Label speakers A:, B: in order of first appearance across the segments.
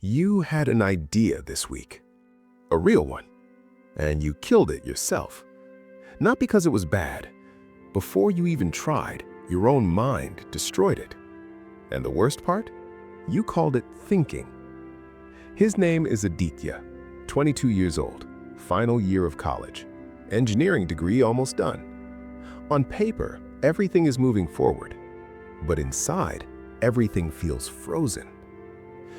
A: You had an idea this week, a real one, and you killed it yourself. Not because it was bad. Before you even tried, your own mind destroyed it. And the worst part? You called it thinking. His name is Aditya, 22 years old, final year of college, engineering degree almost done. On paper, everything is moving forward, but inside, everything feels frozen.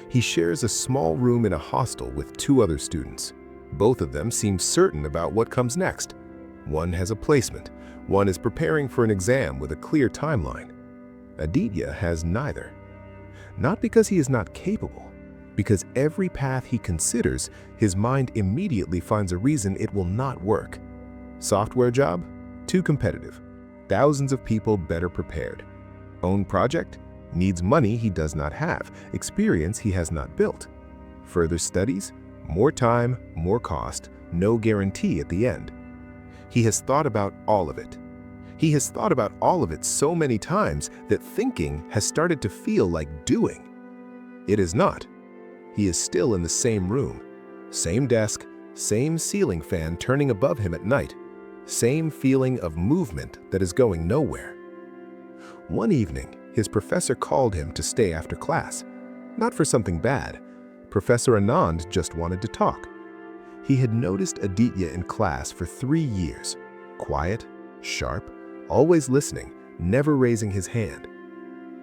A: He shares a small room in a hostel with two other students. Both of them seem certain about what comes next. One has a placement. One is preparing for an exam with a clear timeline. Aditya has neither. Not because he is not capable, because every path he considers, his mind immediately finds a reason it will not work. Software job? Too competitive. Thousands of people better prepared. Own project? Needs money he does not have, experience he has not built. Further studies? More time, more cost, no guarantee at the end. He has thought about all of it. He has thought about all of it so many times that thinking has started to feel like doing. It is not. He is still in the same room, same desk, same ceiling fan turning above him at night, same feeling of movement that is going nowhere. One evening, his professor called him to stay after class. Not for something bad. Professor Anand just wanted to talk. He had noticed Aditya in class for 3 years. Quiet, sharp, always listening, never raising his hand.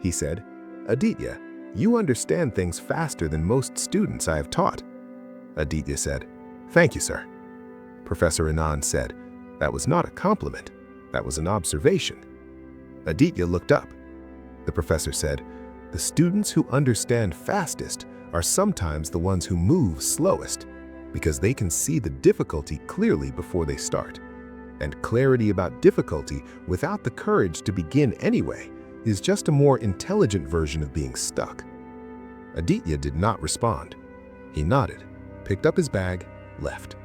A: He said, "Aditya, you understand things faster than most students I have taught." Aditya said, "Thank you, sir." Professor Anand said, "That was not a compliment. That was an observation." Aditya looked up. The professor said, "The students who understand fastest are sometimes the ones who move slowest, because they can see the difficulty clearly before they start. And clarity about difficulty without the courage to begin anyway is just a more intelligent version of being stuck." Aditya did not respond. He nodded, picked up his bag, left.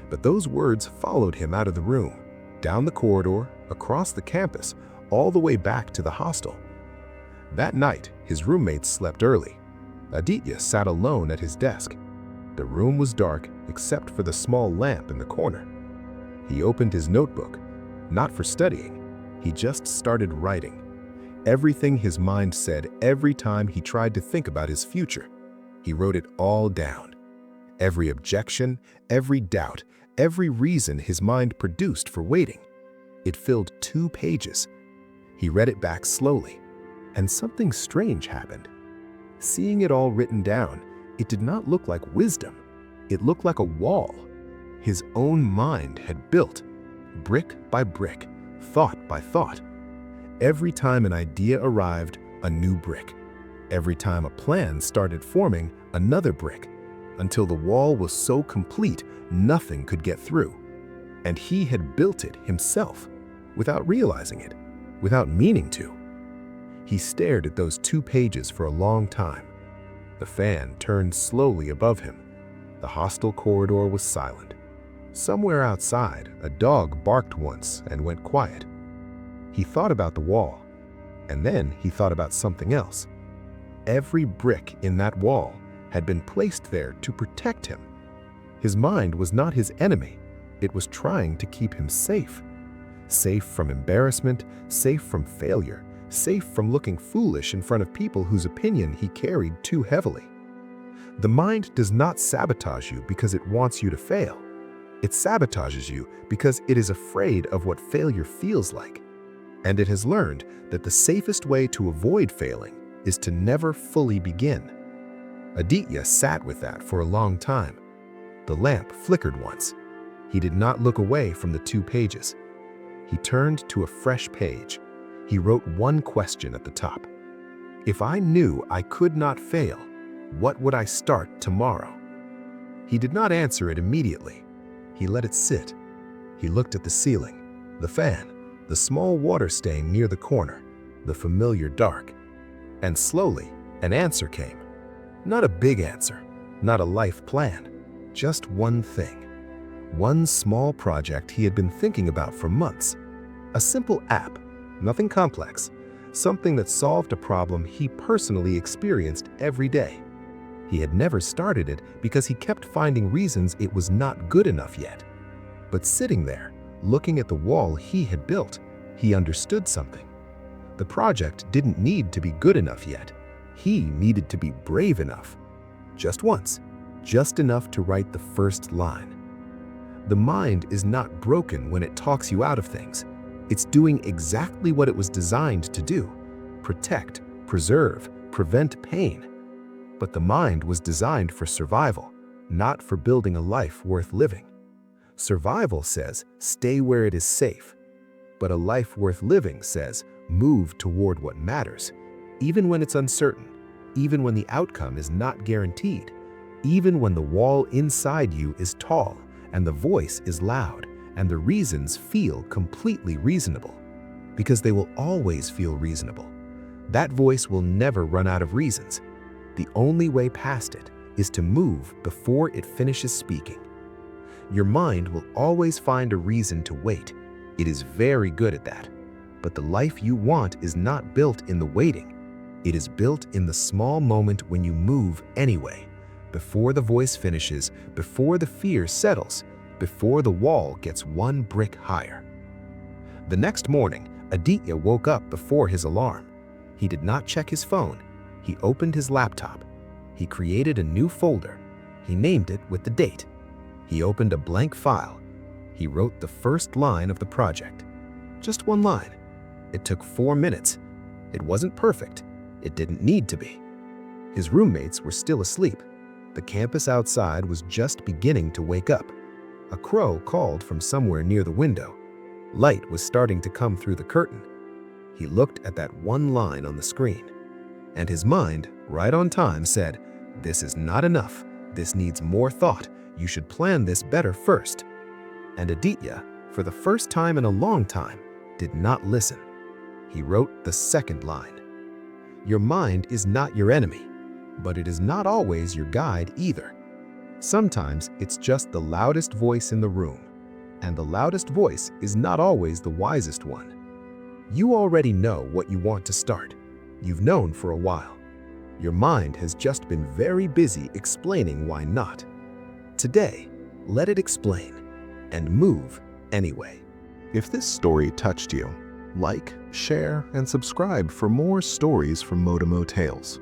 A: But those words followed him out of the room, down the corridor, across the campus, all the way back to the hostel. That night, his roommates slept early. Aditya sat alone at his desk. The room was dark except for the small lamp in the corner. He opened his notebook, not for studying. He just started writing. Everything his mind said every time he tried to think about his future. He wrote it all down. Every objection, every doubt, every reason his mind produced for waiting. It filled 2 pages. He read it back slowly, and something strange happened. Seeing it all written down, it did not look like wisdom. It looked like a wall. His own mind had built, brick by brick, thought by thought. Every time an idea arrived, a new brick. Every time a plan started forming, another brick, until the wall was so complete nothing could get through. And he had built it himself, without realizing it, without meaning to. He stared at those 2 pages for a long time. The fan turned slowly above him. The hostel corridor was silent. Somewhere outside, a dog barked once and went quiet. He thought about the wall, and then he thought about something else. Every brick in that wall had been placed there to protect him. His mind was not his enemy. It was trying to keep him safe. Safe from embarrassment, safe from failure, safe from looking foolish in front of people whose opinion he carried too heavily. The mind does not sabotage you because it wants you to fail. It sabotages you because it is afraid of what failure feels like. And it has learned that the safest way to avoid failing is to never fully begin. Aditya sat with that for a long time. The lamp flickered once. He did not look away from the 2 pages. He turned to a fresh page. He wrote one question at the top. If I knew I could not fail, what would I start tomorrow? He did not answer it immediately. He let it sit. He looked at the ceiling, the fan, the small water stain near the corner, the familiar dark. And slowly, an answer came. Not a big answer, not a life plan, just one thing. One small project he had been thinking about for months. A simple app, nothing complex, something that solved a problem he personally experienced every day. He had never started it because he kept finding reasons it was not good enough yet. But sitting there, looking at the wall he had built, he understood something. The project didn't need to be good enough yet. He needed to be brave enough. Just once, just enough to write the first line. The mind is not broken when it talks you out of things. It's doing exactly what it was designed to do: protect, preserve, prevent pain. But the mind was designed for survival, not for building a life worth living. Survival says, stay where it is safe. But a life worth living says, move toward what matters, even when it's uncertain, even when the outcome is not guaranteed, even when the wall inside you is tall and the voice is loud and the reasons feel completely reasonable. Because they will always feel reasonable. That voice will never run out of reasons. The only way past it is to move before it finishes speaking. Your mind will always find a reason to wait. It is very good at that. But the life you want is not built in the waiting. It is built in the small moment when you move anyway, before the voice finishes, before the fear settles, before the wall gets one brick higher. The next morning, Aditya woke up before his alarm. He did not check his phone. He opened his laptop. He created a new folder. He named it with the date. He opened a blank file. He wrote the first line of the project. Just one line. It took 4 minutes. It wasn't perfect. It didn't need to be. His roommates were still asleep. The campus outside was just beginning to wake up. A crow called from somewhere near the window. Light was starting to come through the curtain. He looked at that one line on the screen. And his mind, right on time, said, "This is not enough. This needs more thought. You should plan this better first." And Aditya, for the first time in a long time, did not listen. He wrote the second line. Your mind is not your enemy, but it is not always your guide either. Sometimes it's just the loudest voice in the room, and the loudest voice is not always the wisest one. You already know what you want to start. You've known for a while. Your mind has just been very busy explaining why not. Today, let it explain and move anyway.
B: If this story touched you, like, share, and subscribe for more stories from Motimo Tales.